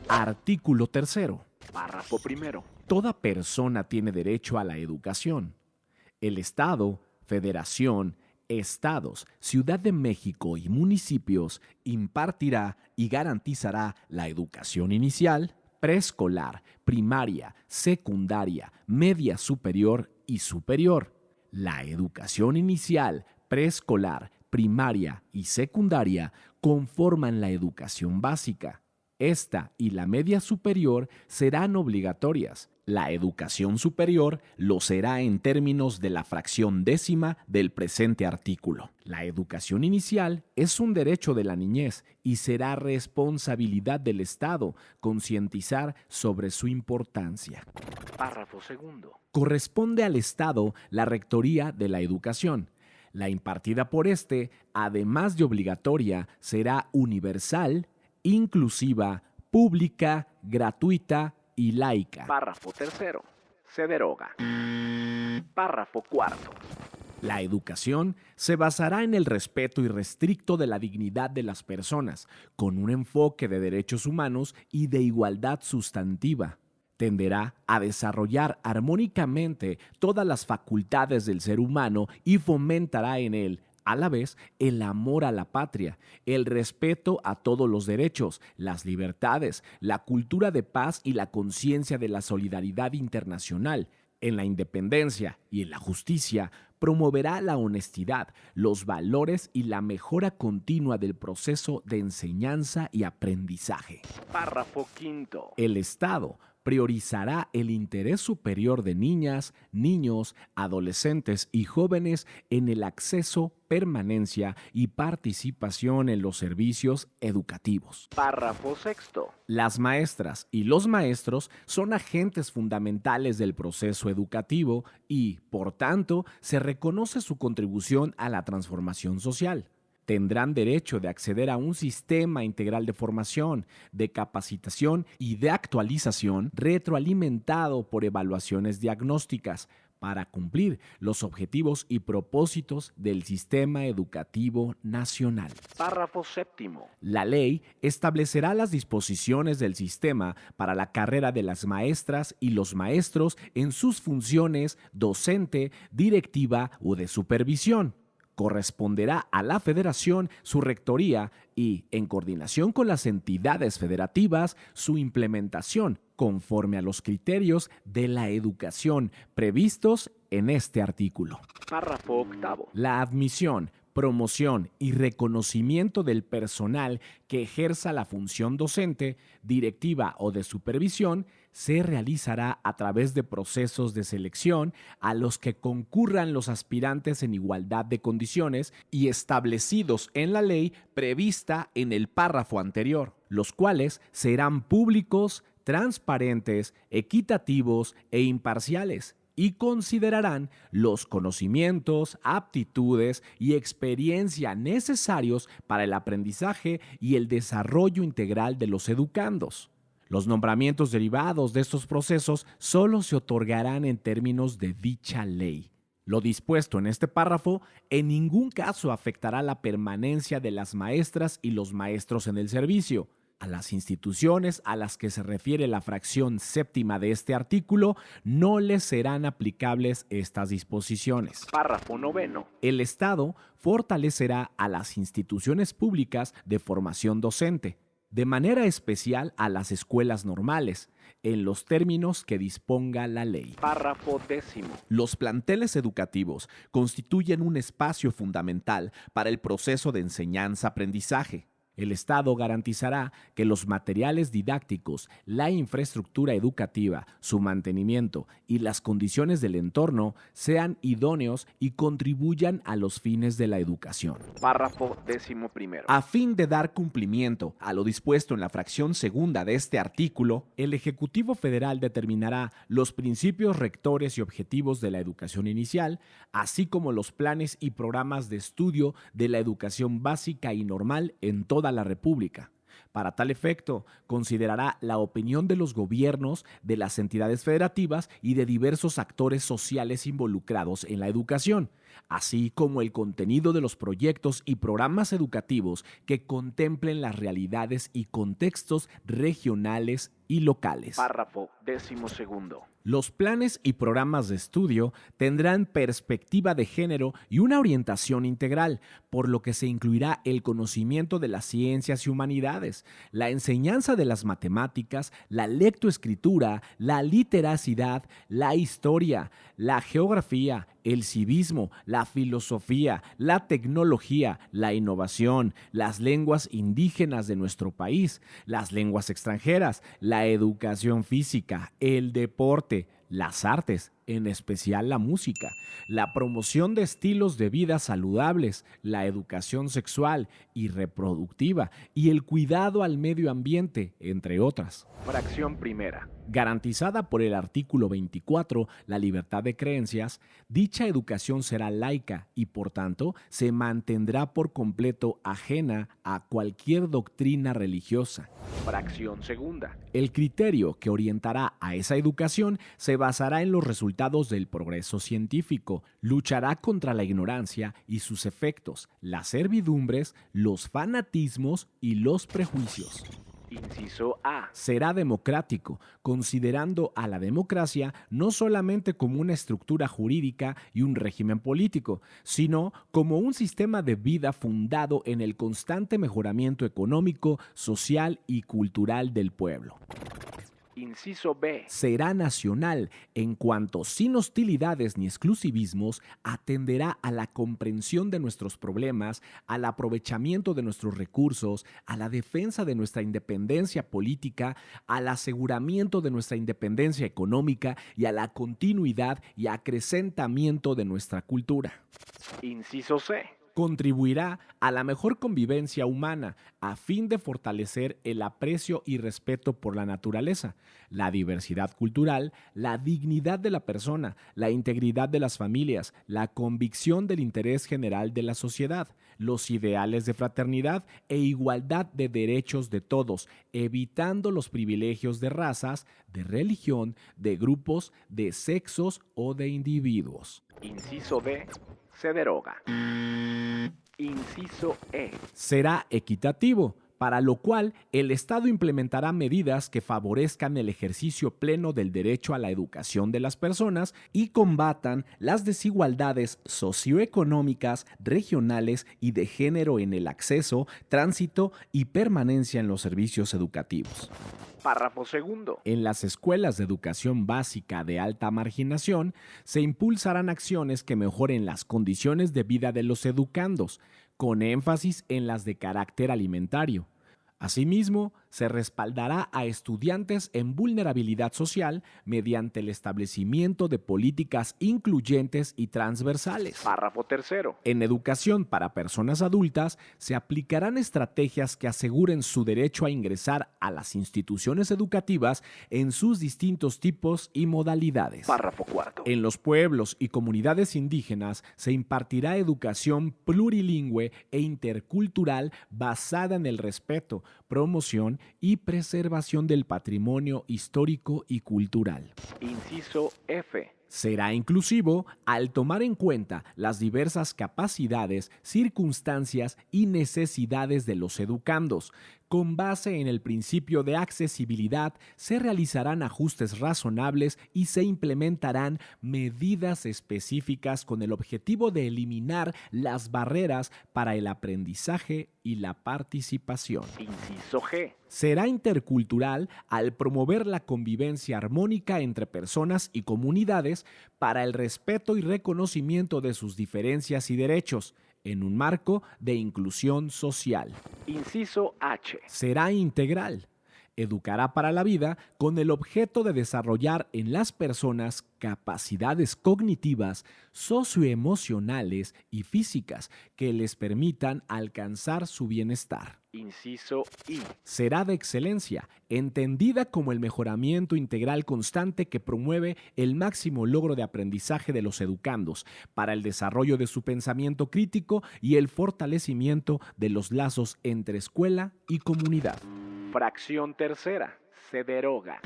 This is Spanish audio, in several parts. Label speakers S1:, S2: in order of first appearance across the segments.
S1: Artículo tercero.
S2: Párrafo primero.
S1: Toda persona tiene derecho a la educación. El Estado, Federación, Estados, Ciudad de México y municipios impartirá y garantizará la educación inicial, preescolar, primaria, secundaria, media superior y superior. La educación inicial, preescolar, primaria y secundaria conforman la educación básica. Esta y la media superior serán obligatorias. La educación superior lo será en términos de la fracción décima del presente artículo. La educación inicial es un derecho de la niñez y será responsabilidad del Estado concientizar sobre su importancia.
S2: Párrafo segundo.
S1: Corresponde al Estado la rectoría de la educación. La impartida por este, además de obligatoria, será universal, inclusiva, pública, gratuita y laica.
S2: Párrafo tercero. Se deroga. Párrafo cuarto.
S1: La educación se basará en el respeto irrestricto de la dignidad de las personas, con un enfoque de derechos humanos y de igualdad sustantiva. Tenderá a desarrollar armónicamente todas las facultades del ser humano y fomentará en él, a la vez, el amor a la patria, el respeto a todos los derechos, las libertades, la cultura de paz y la conciencia de la solidaridad internacional. En la independencia y en la justicia, promoverá la honestidad, los valores y la mejora continua del proceso de enseñanza y aprendizaje.
S2: Párrafo quinto.
S1: El Estado priorizará el interés superior de niñas, niños, adolescentes y jóvenes en el acceso, permanencia y participación en los servicios educativos.
S2: Párrafo sexto.
S1: Las maestras y los maestros son agentes fundamentales del proceso educativo y, por tanto, se reconoce su contribución a la transformación social. Tendrán derecho de acceder a un sistema integral de formación, de capacitación y de actualización retroalimentado por evaluaciones diagnósticas para cumplir los objetivos y propósitos del sistema educativo nacional.
S2: Párrafo séptimo.
S1: La ley establecerá las disposiciones del sistema para la carrera de las maestras y los maestros en sus funciones docente, directiva o de supervisión. Corresponderá a la Federación su rectoría y, en coordinación con las entidades federativas, su implementación conforme a los criterios de la educación previstos en este artículo.
S2: Párrafo octavo.
S1: La admisión, promoción y reconocimiento del personal que ejerza la función docente, directiva o de supervisión se realizará a través de procesos de selección a los que concurran los aspirantes en igualdad de condiciones y establecidos en la ley prevista en el párrafo anterior, los cuales serán públicos, transparentes, equitativos e imparciales, y considerarán los conocimientos, aptitudes y experiencia necesarios para el aprendizaje y el desarrollo integral de los educandos. Los nombramientos derivados de estos procesos solo se otorgarán en términos de dicha ley. Lo dispuesto en este párrafo en ningún caso afectará la permanencia de las maestras y los maestros en el servicio. A las instituciones a las que se refiere la fracción séptima de este artículo no les serán aplicables estas disposiciones.
S2: Párrafo noveno.
S1: El Estado fortalecerá a las instituciones públicas de formación docente, de manera especial a las escuelas normales, en los términos que disponga la ley.
S2: Párrafo décimo.
S1: Los planteles educativos constituyen un espacio fundamental para el proceso de enseñanza-aprendizaje. El Estado garantizará que los materiales didácticos, la infraestructura educativa, su mantenimiento y las condiciones del entorno sean idóneos y contribuyan a los fines de la educación.
S2: Párrafo décimo primero.
S1: A fin de dar cumplimiento a lo dispuesto en la fracción segunda de este artículo, el Ejecutivo Federal determinará los principios rectores y objetivos de la educación inicial, así como los planes y programas de estudio de la educación básica y normal en toda la República. Para tal efecto, considerará la opinión de los gobiernos, de las entidades federativas y de diversos actores sociales involucrados en la educación, así como el contenido de los proyectos y programas educativos que contemplen las realidades y contextos regionales y locales.
S2: Párrafo 12º.
S1: Los planes y programas de estudio tendrán perspectiva de género y una orientación integral, por lo que se incluirá el conocimiento de las ciencias y humanidades, la enseñanza de las matemáticas, la lectoescritura, la literacidad, la historia, la geografía, el civismo, la filosofía, la tecnología, la innovación, las lenguas indígenas de nuestro país, las lenguas extranjeras, la educación física, el deporte, las artes, en especial la música, la promoción de estilos de vida saludables, la educación sexual y reproductiva y el cuidado al medio ambiente, entre otras.
S2: Fracción primera.
S1: Garantizada por el artículo 24, la libertad de creencias, dicha educación será laica y, por tanto, se mantendrá por completo ajena a cualquier doctrina religiosa.
S2: Fracción segunda.
S1: El criterio que orientará a esa educación se basará en los resultados del progreso científico, luchará contra la ignorancia y sus efectos, las servidumbres, los fanatismos y los prejuicios.
S2: Inciso A.
S1: Será democrático, considerando a la democracia no solamente como una estructura jurídica y un régimen político, sino como un sistema de vida fundado en el constante mejoramiento económico, social y cultural del pueblo.
S2: Inciso B.
S1: Será nacional en cuanto, sin hostilidades ni exclusivismos, atenderá a la comprensión de nuestros problemas, al aprovechamiento de nuestros recursos, a la defensa de nuestra independencia política, al aseguramiento de nuestra independencia económica y a la continuidad y acrecentamiento de nuestra cultura.
S2: Inciso C.
S1: Contribuirá a la mejor convivencia humana a fin de fortalecer el aprecio y respeto por la naturaleza, la diversidad cultural, la dignidad de la persona, la integridad de las familias, la convicción del interés general de la sociedad, los ideales de fraternidad e igualdad de derechos de todos, evitando los privilegios de razas, de religión, de grupos, de sexos o de individuos.
S2: Inciso D. Se deroga. Inciso E.
S1: Será equitativo, para lo cual el Estado implementará medidas que favorezcan el ejercicio pleno del derecho a la educación de las personas y combatan las desigualdades socioeconómicas, regionales y de género en el acceso, tránsito y permanencia en los servicios educativos.
S2: Párrafo segundo.
S1: En las escuelas de educación básica de alta marginación se impulsarán acciones que mejoren las condiciones de vida de los educandos, con énfasis en las de carácter alimentario. Asimismo, se respaldará a estudiantes en vulnerabilidad social mediante el establecimiento de políticas incluyentes y transversales.
S2: Párrafo tercero.
S1: En educación para personas adultas se aplicarán estrategias que aseguren su derecho a ingresar a las instituciones educativas en sus distintos tipos y modalidades.
S2: Párrafo cuarto.
S1: En los pueblos y comunidades indígenas se impartirá educación plurilingüe e intercultural basada en el respeto, promoción y preservación del patrimonio histórico y cultural.
S2: Inciso F.
S1: Será inclusivo al tomar en cuenta las diversas capacidades, circunstancias y necesidades de los educandos. Con base en el principio de accesibilidad, se realizarán ajustes razonables y se implementarán medidas específicas con el objetivo de eliminar las barreras para el aprendizaje y la participación.
S2: Inciso G.
S1: Será intercultural al promover la convivencia armónica entre personas y comunidades para el respeto y reconocimiento de sus diferencias y derechos, en un marco de inclusión social.
S2: Inciso H.
S1: Será integral. Educará para la vida con el objeto de desarrollar en las personas capacidades cognitivas, socioemocionales y físicas que les permitan alcanzar su bienestar.
S2: Inciso I.
S1: Será de excelencia, entendida como el mejoramiento integral constante que promueve el máximo logro de aprendizaje de los educandos para el desarrollo de su pensamiento crítico y el fortalecimiento de los lazos entre escuela y comunidad.
S2: Fracción tercera. Se deroga.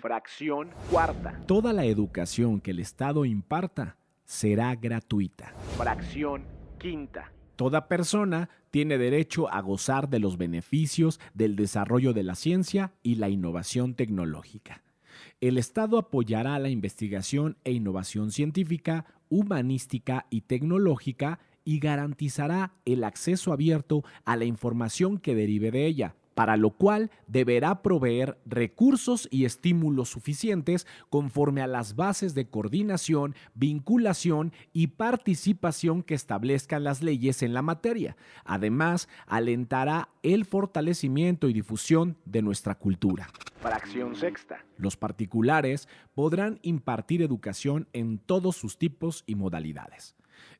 S2: Fracción cuarta.
S1: Toda la educación que el Estado imparta será gratuita.
S2: Fracción quinta.
S1: Toda persona tiene derecho a gozar de los beneficios del desarrollo de la ciencia y la innovación tecnológica. El Estado apoyará la investigación e innovación científica, humanística y tecnológica y garantizará el acceso abierto a la información que derive de ella, para lo cual deberá proveer recursos y estímulos suficientes conforme a las bases de coordinación, vinculación y participación que establezcan las leyes en la materia. Además, alentará el fortalecimiento y difusión de nuestra cultura.
S2: Fracción sexta.
S1: Los particulares podrán impartir educación en todos sus tipos y modalidades.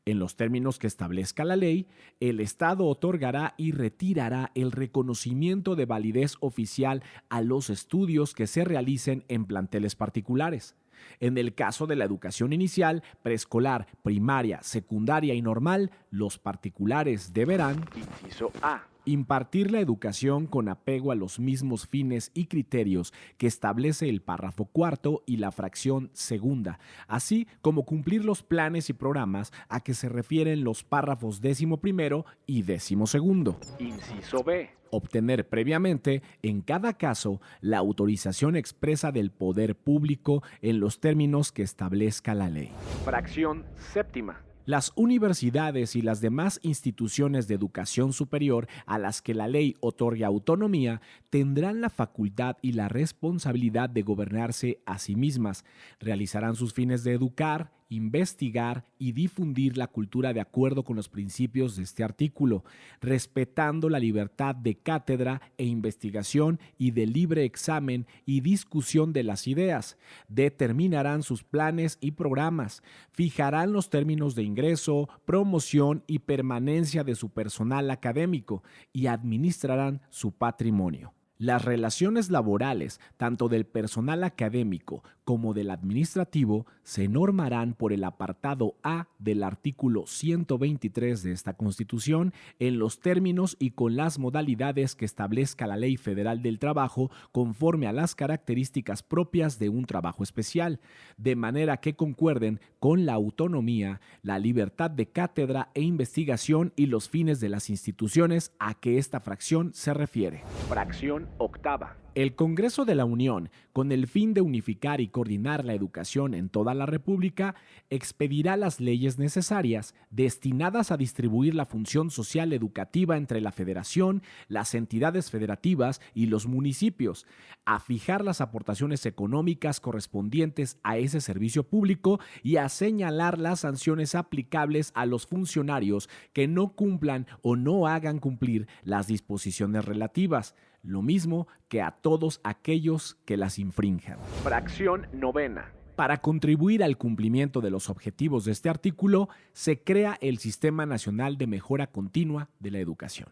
S1: En los términos que establezca la ley, el Estado otorgará y retirará el reconocimiento de validez oficial a los estudios que se realicen en planteles particulares. En el caso de la educación inicial, preescolar, primaria, secundaria y normal, los particulares deberán
S2: Inciso A.
S1: impartir la educación con apego a los mismos fines y criterios que establece el párrafo cuarto y la fracción segunda, así como cumplir los planes y programas a que se refieren los párrafos 11º y 12º.
S2: Inciso B.
S1: Obtener previamente, en cada caso, la autorización expresa del poder público en los términos que establezca la ley.
S2: Fracción séptima.
S1: Las universidades y las demás instituciones de educación superior a las que la ley otorgue autonomía tendrán la facultad y la responsabilidad de gobernarse a sí mismas. Realizarán sus fines de educar, investigar y difundir la cultura de acuerdo con los principios de este artículo, respetando la libertad de cátedra e investigación y de libre examen y discusión de las ideas. Determinarán sus planes y programas, fijarán los términos de ingreso, promoción y permanencia de su personal académico y administrarán su patrimonio. Las relaciones laborales, tanto del personal académico como del administrativo, se normarán por el apartado A del artículo 123 de esta Constitución en los términos y con las modalidades que establezca la Ley Federal del Trabajo conforme a las características propias de un trabajo especial, de manera que concuerden con la autonomía, la libertad de cátedra e investigación y los fines de las instituciones a que esta fracción se refiere.
S2: Fracción octava.
S1: El Congreso de la Unión, con el fin de unificar y coordinar la educación en toda la República, expedirá las leyes necesarias destinadas a distribuir la función social educativa entre la Federación, las entidades federativas y los municipios, a fijar las aportaciones económicas correspondientes a ese servicio público y a señalar las sanciones aplicables a los funcionarios que no cumplan o no hagan cumplir las disposiciones relativas, lo mismo que a todos aquellos que las infrinjan.
S2: Fracción novena.
S1: Para contribuir al cumplimiento de los objetivos de este artículo, se crea el Sistema Nacional de Mejora Continua de la Educación,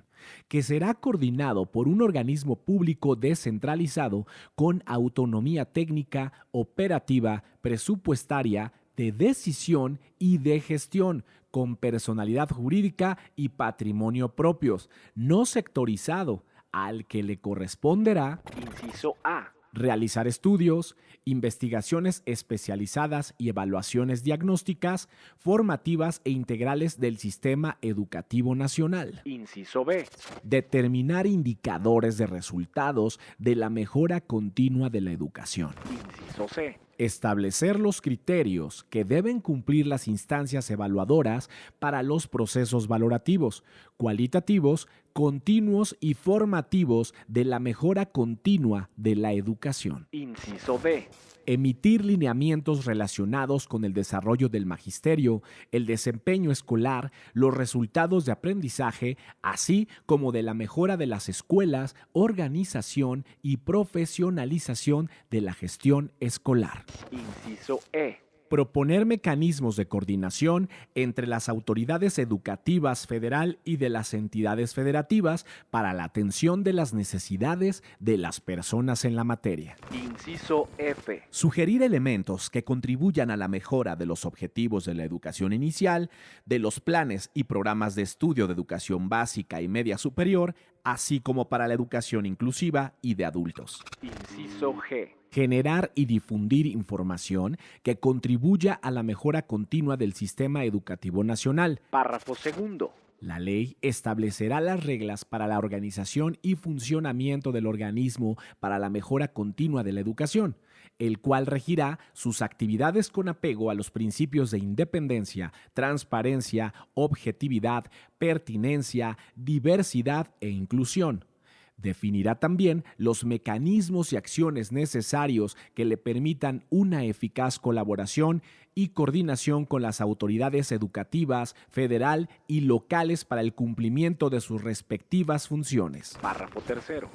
S1: que será coordinado por un organismo público descentralizado con autonomía técnica, operativa, presupuestaria, de decisión y de gestión, con personalidad jurídica y patrimonio propios, no sectorizado, al que le corresponderá
S2: Inciso A.
S1: realizar estudios, investigaciones especializadas y evaluaciones diagnósticas, formativas e integrales del sistema educativo nacional.
S2: Inciso B.
S1: Determinar indicadores de resultados de la mejora continua de la educación.
S2: Inciso C.
S1: Establecer los criterios que deben cumplir las instancias evaluadoras para los procesos valorativos, cualitativos, continuos y formativos de la mejora continua de la educación.
S2: Inciso D.
S1: Emitir lineamientos relacionados con el desarrollo del magisterio, el desempeño escolar, los resultados de aprendizaje, así como de la mejora de las escuelas, organización y profesionalización de la gestión escolar.
S2: Inciso E.
S1: Proponer mecanismos de coordinación entre las autoridades educativas federal y de las entidades federativas para la atención de las necesidades de las personas en la materia.
S2: Inciso F.
S1: Sugerir elementos que contribuyan a la mejora de los objetivos de la educación inicial, de los planes y programas de estudio de educación básica y media superior, así como para la educación inclusiva y de adultos.
S2: Inciso G.
S1: Generar y difundir información que contribuya a la mejora continua del sistema educativo nacional.
S2: Párrafo segundo.
S1: La ley establecerá las reglas para la organización y funcionamiento del organismo para la mejora continua de la educación, el cual regirá sus actividades con apego a los principios de independencia, transparencia, objetividad, pertinencia, diversidad e inclusión. Definirá también los mecanismos y acciones necesarios que le permitan una eficaz colaboración y coordinación con las autoridades educativas, federal y locales para el cumplimiento de sus respectivas funciones.
S2: Párrafo tercero.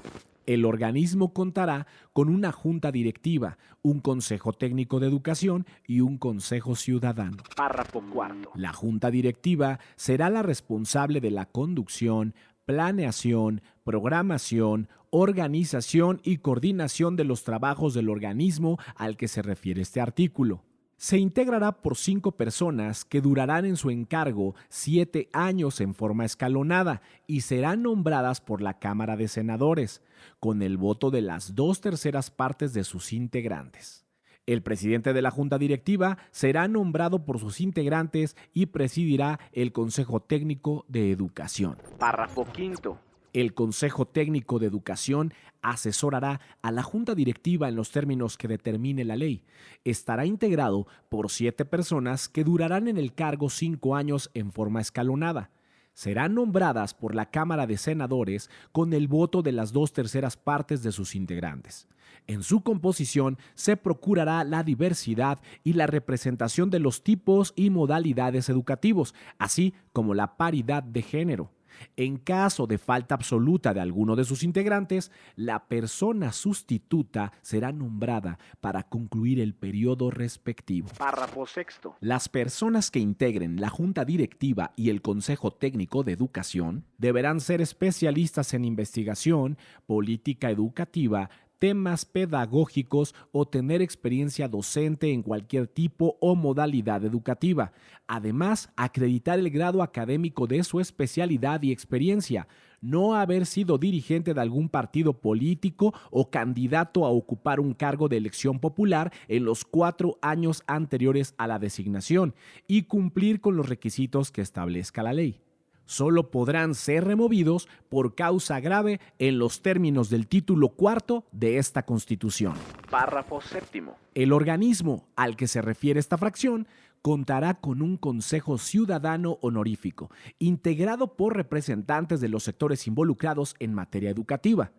S1: El organismo contará con una junta directiva, un consejo técnico de educación y un consejo ciudadano.
S2: Párrafo cuarto.
S1: La junta directiva será la responsable de la conducción, planeación, programación, organización y coordinación de los trabajos del organismo al que se refiere este artículo. Se integrará por 5 personas que durarán en su encargo 7 años en forma escalonada y serán nombradas por la Cámara de Senadores, con el voto de las 2/3 partes de sus integrantes. El presidente de la Junta Directiva será nombrado por sus integrantes y presidirá el Consejo Técnico de Educación.
S2: Párrafo quinto.
S1: El Consejo Técnico de Educación asesorará a la Junta Directiva en los términos que determine la ley. Estará integrado por 7 personas que durarán en el cargo 5 años en forma escalonada. Serán nombradas por la Cámara de Senadores con el voto de las 2/3 partes de sus integrantes. En su composición se procurará la diversidad y la representación de los tipos y modalidades educativos, así como la paridad de género. En caso de falta absoluta de alguno de sus integrantes, la persona sustituta será nombrada para concluir el periodo respectivo.
S2: Párrafo sexto.
S1: Las personas que integren la Junta Directiva y el Consejo Técnico de Educación deberán ser especialistas en investigación, política educativa, temas pedagógicos o tener experiencia docente en cualquier tipo o modalidad educativa. Además, acreditar el grado académico de su especialidad y experiencia, no haber sido dirigente de algún partido político o candidato a ocupar un cargo de elección popular en los 4 años anteriores a la designación y cumplir con los requisitos que establezca la ley. Solo podrán ser removidos por causa grave en los términos del título 4 de esta Constitución.
S2: Párrafo séptimo.
S1: El organismo al que se refiere esta fracción contará con un Consejo Ciudadano Honorífico, integrado por representantes de los sectores involucrados en materia educativa.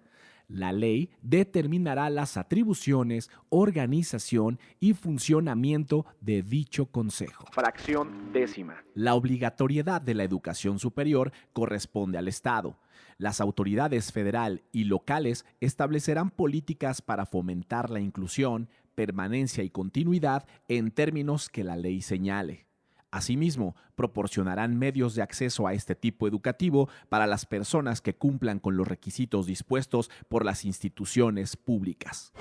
S1: La ley determinará las atribuciones, organización y funcionamiento de dicho consejo.
S2: Fracción décima.
S1: La obligatoriedad de la educación superior corresponde al Estado. Las autoridades federal y locales establecerán políticas para fomentar la inclusión, permanencia y continuidad en términos que la ley señale. Asimismo, proporcionarán medios de acceso a este tipo educativo para las personas que cumplan con los requisitos dispuestos por las instituciones públicas.